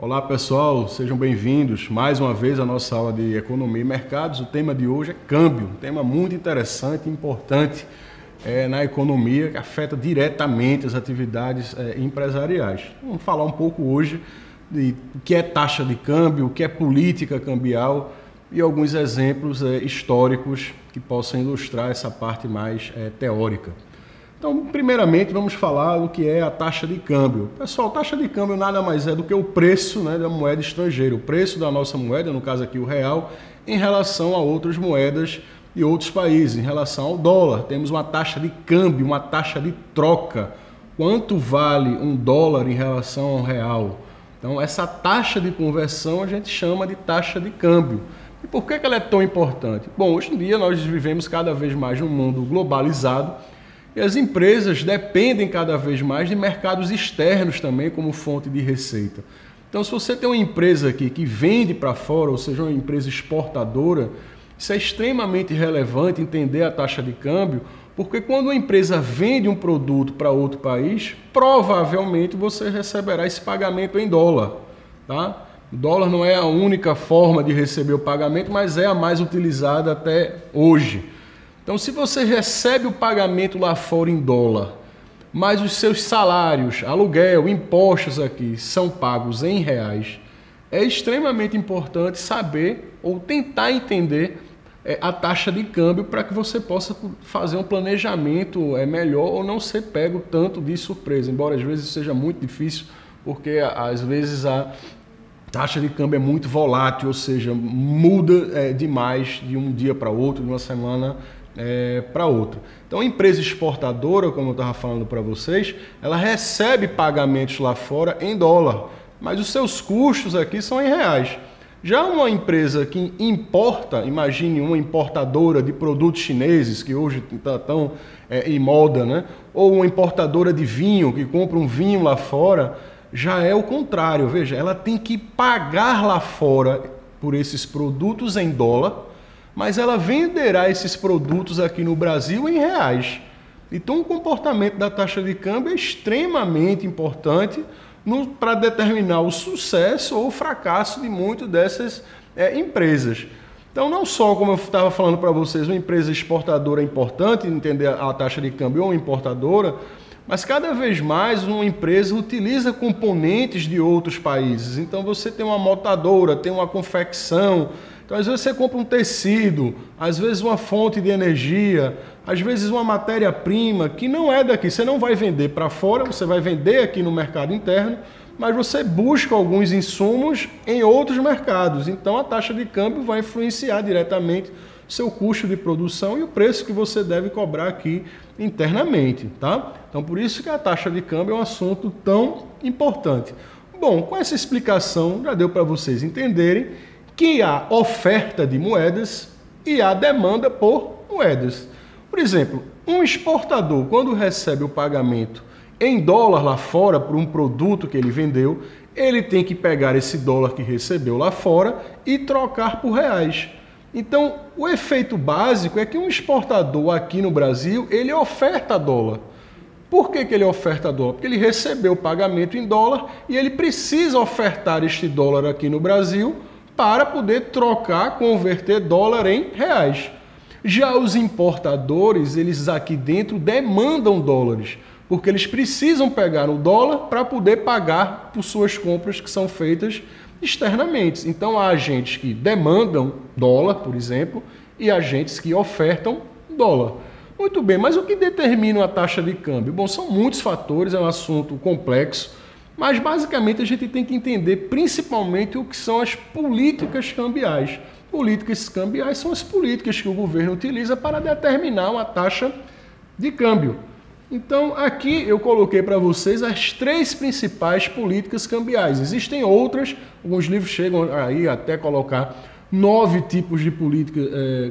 Olá pessoal, sejam bem-vindos mais uma vez à nossa aula de Economia e Mercados. O tema de hoje é câmbio, um tema muito interessante e importante na economia, que afeta diretamente as atividades empresariais. Vamos falar um pouco hoje de o que é taxa de câmbio, o que é política cambial e alguns exemplos históricos que possam ilustrar essa parte mais teórica. Então, primeiramente, vamos falar do que é a taxa de câmbio. Pessoal, taxa de câmbio nada mais é do que o preço da moeda estrangeira, o preço da nossa moeda, no caso aqui o real, em relação a outras moedas de outros países, em relação ao dólar. Temos uma taxa de câmbio, uma taxa de troca. Quanto vale um dólar em relação ao real? Então, essa taxa de conversão a gente chama de taxa de câmbio. E por que ela é tão importante? Bom, hoje em dia nós vivemos cada vez mais num mundo globalizado, e as empresas dependem cada vez mais de mercados externos também como fonte de receita. Então, se você tem uma empresa aqui que vende para fora, ou seja, uma empresa exportadora, isso é extremamente relevante entender a taxa de câmbio, porque quando uma empresa vende um produto para outro país, provavelmente você receberá esse pagamento em dólar. Tá? O dólar não é a única forma de receber o pagamento, mas é a mais utilizada até hoje. Então, se você recebe o pagamento lá fora em dólar, mas os seus salários, aluguel, impostos aqui são pagos em reais, é extremamente importante saber ou tentar entender a taxa de câmbio para que você possa fazer um planejamento melhor ou não ser pego tanto de surpresa, embora às vezes seja muito difícil, porque às vezes a taxa de câmbio é muito volátil, ou seja, muda demais de um dia para outro, de uma semana para outra. Então, a empresa exportadora, como eu estava falando para vocês, ela recebe pagamentos lá fora em dólar, mas os seus custos aqui são em reais. Já uma empresa que importa, imagine uma importadora de produtos chineses, que hoje estão em moda, né? Ou uma importadora de vinho, que compra um vinho lá fora, já é o contrário. Veja, ela tem que pagar lá fora por esses produtos em dólar, mas ela venderá esses produtos aqui no Brasil em reais. Então, o comportamento da taxa de câmbio é extremamente importante para determinar o sucesso ou o fracasso de muitas dessas empresas. Então, não só, como eu estava falando para vocês, uma empresa exportadora é importante entender a taxa de câmbio ou uma importadora, mas cada vez mais uma empresa utiliza componentes de outros países. Então, você tem uma montadora, tem uma confecção. Então, às vezes você compra um tecido, às vezes uma fonte de energia, às vezes uma matéria-prima que não é daqui. Você não vai vender para fora, você vai vender aqui no mercado interno, mas você busca alguns insumos em outros mercados. Então, a taxa de câmbio vai influenciar diretamente o seu custo de produção e o preço que você deve cobrar aqui internamente. Tá? Então, por isso que a taxa de câmbio é um assunto tão importante. Bom, com essa explicação, já deu para vocês entenderem que há oferta de moedas e há demanda por moedas. Por exemplo, um exportador, quando recebe o pagamento em dólar lá fora por um produto que ele vendeu, ele tem que pegar esse dólar que recebeu lá fora e trocar por reais. Então, o efeito básico é que um exportador aqui no Brasil, ele oferta dólar. Por que ele oferta dólar? Porque ele recebeu o pagamento em dólar e ele precisa ofertar este dólar aqui no Brasil para poder trocar, converter dólar em reais. Já os importadores, eles aqui dentro demandam dólares, porque eles precisam pegar o dólar para poder pagar por suas compras que são feitas externamente. Então, há agentes que demandam dólar, por exemplo, e agentes que ofertam dólar. Muito bem, mas o que determina a taxa de câmbio? Bom, são muitos fatores, é um assunto complexo, mas basicamente a gente tem que entender principalmente o que são as políticas cambiais. Políticas cambiais são as políticas que o governo utiliza para determinar uma taxa de câmbio. Então, aqui eu coloquei para vocês as 3 principais políticas cambiais. Existem outras, alguns livros chegam aí até colocar 9 tipos de política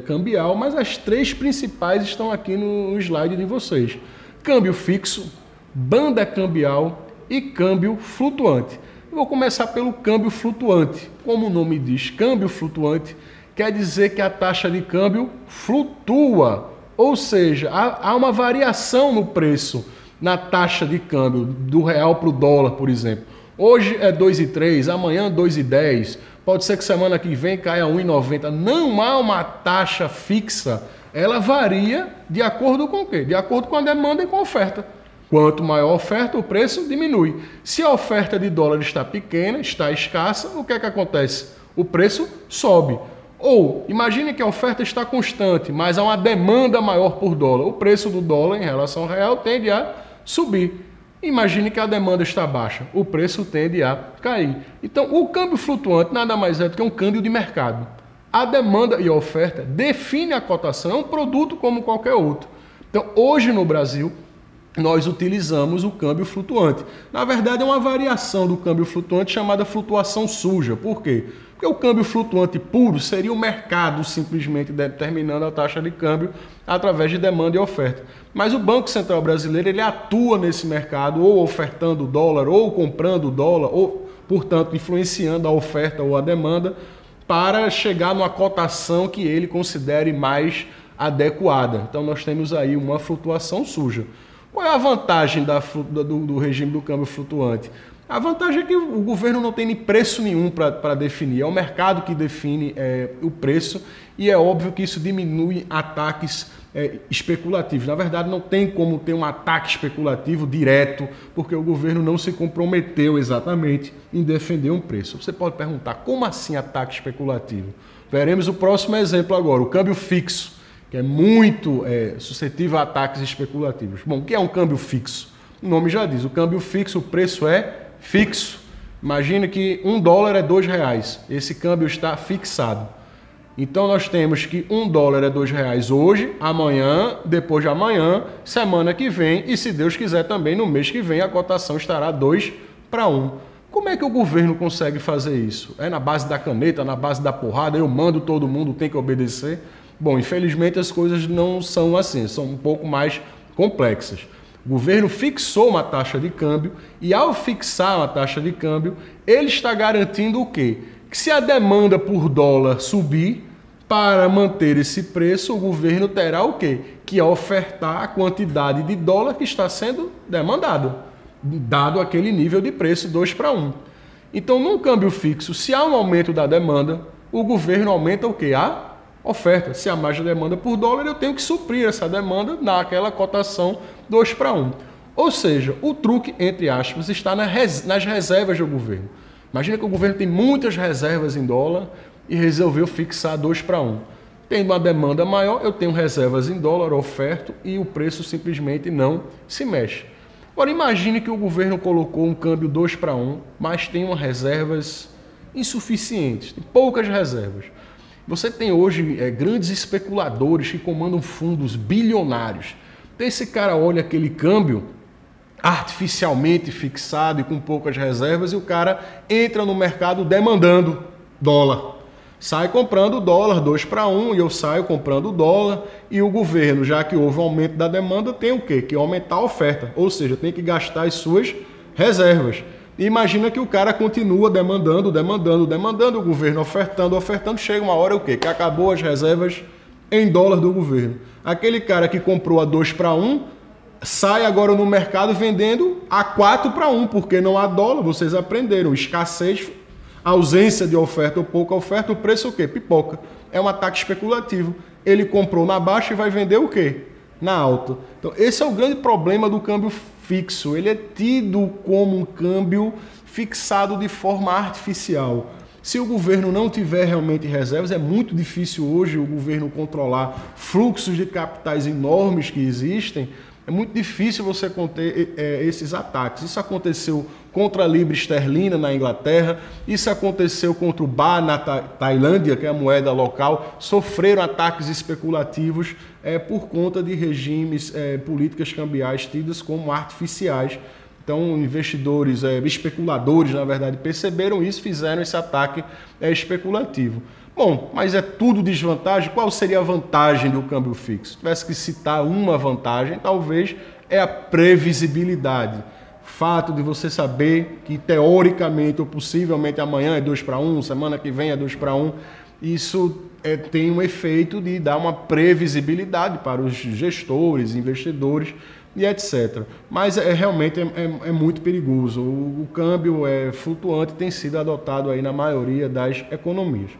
cambial, mas as 3 principais estão aqui no slide de vocês. Câmbio fixo, banda cambial e câmbio flutuante. Eu vou começar pelo câmbio flutuante. Como o nome diz, câmbio flutuante quer dizer que a taxa de câmbio flutua, ou seja, há uma variação no preço, na taxa de câmbio do real para o dólar, por exemplo. Hoje é 2,3, amanhã 2,10, pode ser que semana que vem caia 1,90. Não há uma taxa fixa, ela varia de acordo com o quê? De acordo com a demanda e com a oferta. Quanto maior a oferta, o preço diminui. Se a oferta de dólar está pequena, está escassa, o que é que acontece? O preço sobe. Ou, imagine que a oferta está constante, mas há uma demanda maior por dólar. O preço do dólar em relação ao real tende a subir. Imagine que a demanda está baixa, o preço tende a cair. Então, o câmbio flutuante nada mais é do que um câmbio de mercado. A demanda e a oferta definem a cotação, é um produto como qualquer outro. Então, hoje no Brasil, nós utilizamos o câmbio flutuante. Na verdade, é uma variação do câmbio flutuante chamada flutuação suja. Por quê? Porque o câmbio flutuante puro seria o mercado simplesmente determinando a taxa de câmbio através de demanda e oferta. Mas o Banco Central Brasileiro ele atua nesse mercado ou ofertando dólar ou comprando dólar ou, portanto, influenciando a oferta ou a demanda para chegar numa cotação que ele considere mais adequada. Então nós temos aí uma flutuação suja. Qual é a vantagem do regime do câmbio flutuante? A vantagem é que o governo não tem nem preço nenhum para definir, é o mercado que define o preço e é óbvio que isso diminui ataques especulativos. Na verdade, não tem como ter um ataque especulativo direto, porque o governo não se comprometeu exatamente em defender um preço. Você pode perguntar, como assim ataque especulativo? Veremos o próximo exemplo agora, o câmbio fixo, que é muito suscetível a ataques especulativos. Bom, o que é um câmbio fixo? O nome já diz, o câmbio fixo, o preço é fixo. Imagine que $1 é R$2. Esse câmbio está fixado. Então nós temos que $1 é R$2 hoje, amanhã, depois de amanhã, semana que vem e, se Deus quiser, também no mês que vem a cotação estará 2 para 1. Como é que o governo consegue fazer isso? É na base da caneta, na base da porrada, eu mando, todo mundo tem que obedecer? Bom, infelizmente as coisas não são assim, são um pouco mais complexas. O governo fixou uma taxa de câmbio e, ao fixar uma taxa de câmbio, ele está garantindo o quê? Que se a demanda por dólar subir, para manter esse preço, o governo terá o quê? Que ofertar a quantidade de dólar que está sendo demandado, dado aquele nível de preço 2 para 1. Então, num câmbio fixo, se há um aumento da demanda, o governo aumenta o quê? A oferta. Se há mais demanda por dólar, eu tenho que suprir essa demanda naquela cotação 2 para 1. Ou seja, o truque, entre aspas, está nas reservas do governo. Imagina que o governo tem muitas reservas em dólar e resolveu fixar 2 para 1. Tendo uma demanda maior, eu tenho reservas em dólar, oferto, e o preço simplesmente não se mexe. Agora imagine que o governo colocou um câmbio 2 para 1, mas tem umas reservas insuficientes, tem poucas reservas. Você tem hoje grandes especuladores que comandam fundos bilionários. Então esse cara olha aquele câmbio artificialmente fixado e com poucas reservas e o cara entra no mercado demandando dólar. Sai comprando dólar 2 para 1 e eu saio comprando dólar e o governo, já que houve um aumento da demanda, tem o quê? Que aumentar a oferta, ou seja, tem que gastar as suas reservas. E imagina que o cara continua demandando, o governo ofertando, chega uma hora o quê? Que acabou as reservas em dólar do governo. Aquele cara que comprou a 2 para 1 sai agora no mercado vendendo a 4 para 1, porque não há dólar, vocês aprenderam, escassez, ausência de oferta ou pouca oferta, o preço o quê? Pipoca. É um ataque especulativo. Ele comprou na baixa e vai vender o quê? Na alta. Então esse é o grande problema do câmbio fixo. Ele é tido como um câmbio fixado de forma artificial. Se o governo não tiver realmente reservas, é muito difícil hoje o governo controlar fluxos de capitais enormes que existem. É muito difícil você conter esses ataques. Isso aconteceu contra a libra esterlina na Inglaterra, isso aconteceu contra o baht na Tailândia, que é a moeda local, sofreram ataques especulativos por conta de regimes, políticas cambiais tidas como artificiais. Então, investidores, especuladores, na verdade, perceberam isso, fizeram esse ataque especulativo. Bom, mas é tudo desvantagem. Qual seria a vantagem do câmbio fixo? Se tivesse que citar uma vantagem, talvez é a previsibilidade. O fato de você saber que, teoricamente ou possivelmente, amanhã é 2 para 1, semana que vem é 2 para 1, isso tem um efeito de dar uma previsibilidade para os gestores, investidores, e etc. Mas realmente é muito perigoso. O câmbio flutuante tem sido adotado aí na maioria das economias.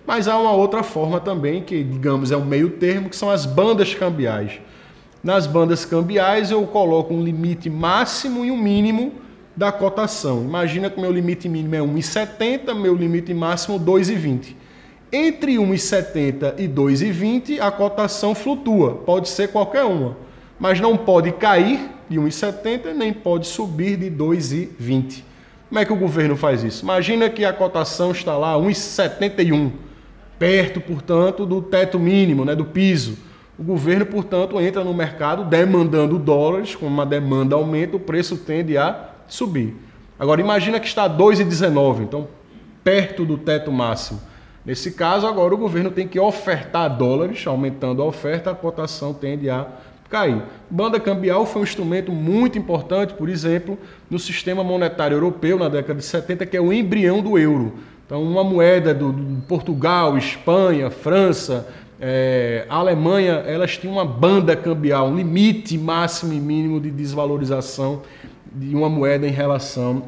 Mas há uma outra forma também, que digamos é um meio termo, que são as bandas cambiais. Nas bandas cambiais eu coloco um limite máximo e um mínimo da cotação. Imagina que meu limite mínimo é 1,70, meu limite máximo 2,20. Entre 1,70 e 2,20 a cotação flutua, pode ser qualquer uma, mas não pode cair de 1,70 nem pode subir de 2,20. Como é que o governo faz isso? Imagina que a cotação está lá 1,71, perto, portanto, do teto mínimo, do piso. O governo, portanto, entra no mercado demandando dólares, como a demanda aumenta, o preço tende a subir. Agora, imagina que está 2,19, então perto do teto máximo. Nesse caso, agora o governo tem que ofertar dólares, aumentando a oferta, a cotação tende a cair. Banda cambial foi um instrumento muito importante, por exemplo, no sistema monetário europeu na década de 70, que é o embrião do euro. Então, uma moeda do Portugal, Espanha, França, Alemanha, elas tinham uma banda cambial, um limite máximo e mínimo de desvalorização de uma moeda em relação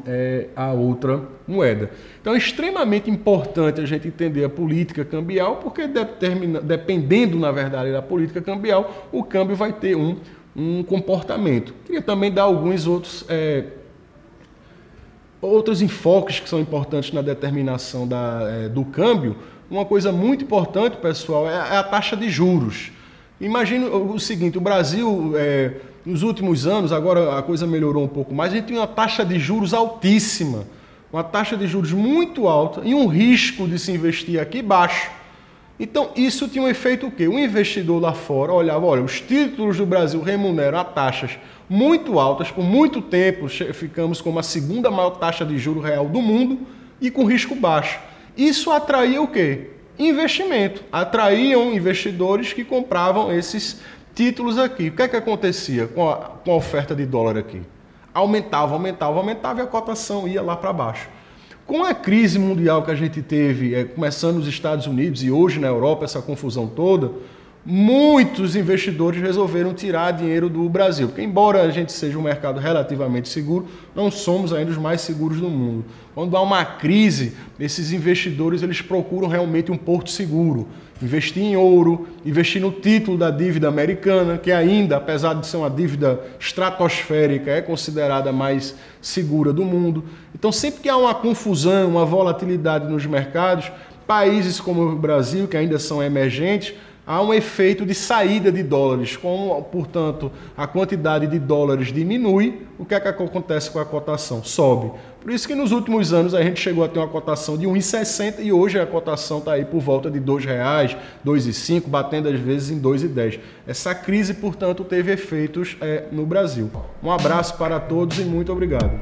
a outra moeda. Então é extremamente importante a gente entender a política cambial, porque dependendo, na verdade, da política cambial, o câmbio vai ter um comportamento. Queria também dar alguns outros enfoques que são importantes na determinação do câmbio. Uma coisa muito importante, pessoal, é a taxa de juros. Imagina o seguinte, o Brasil, nos últimos anos, agora a coisa melhorou um pouco mais, a gente tem uma taxa de juros altíssima, uma taxa de juros muito alta e um risco de se investir aqui baixo. Então, isso tinha um efeito o quê? O investidor lá fora olhava, olha, os títulos do Brasil remuneram a taxas muito altas, por muito tempo ficamos com a segunda maior taxa de juros real do mundo e com risco baixo. Isso atraía o quê? Investimento. Atraíam investidores que compravam esses títulos aqui. O que é que acontecia com a oferta de dólar aqui? Aumentava e a cotação ia lá para baixo. Com a crise mundial que a gente teve, começando nos Estados Unidos e hoje na Europa, essa confusão toda, muitos investidores resolveram tirar dinheiro do Brasil. Porque embora a gente seja um mercado relativamente seguro, não somos ainda os mais seguros do mundo. Quando há uma crise, esses investidores eles procuram realmente um porto seguro. Investir em ouro, investir no título da dívida americana, que ainda, apesar de ser uma dívida estratosférica, é considerada a mais segura do mundo. Então, sempre que há uma confusão, uma volatilidade nos mercados, países como o Brasil, que ainda são emergentes, há um efeito de saída de dólares. Como, portanto, a quantidade de dólares diminui, o que é que acontece com a cotação? Sobe. Por isso que nos últimos anos a gente chegou a ter uma cotação de 1,60 e hoje a cotação está aí por volta de R$ 2,00, 2,05, batendo às vezes em 2,10. Essa crise, portanto, teve efeitos no Brasil. Um abraço para todos e muito obrigado.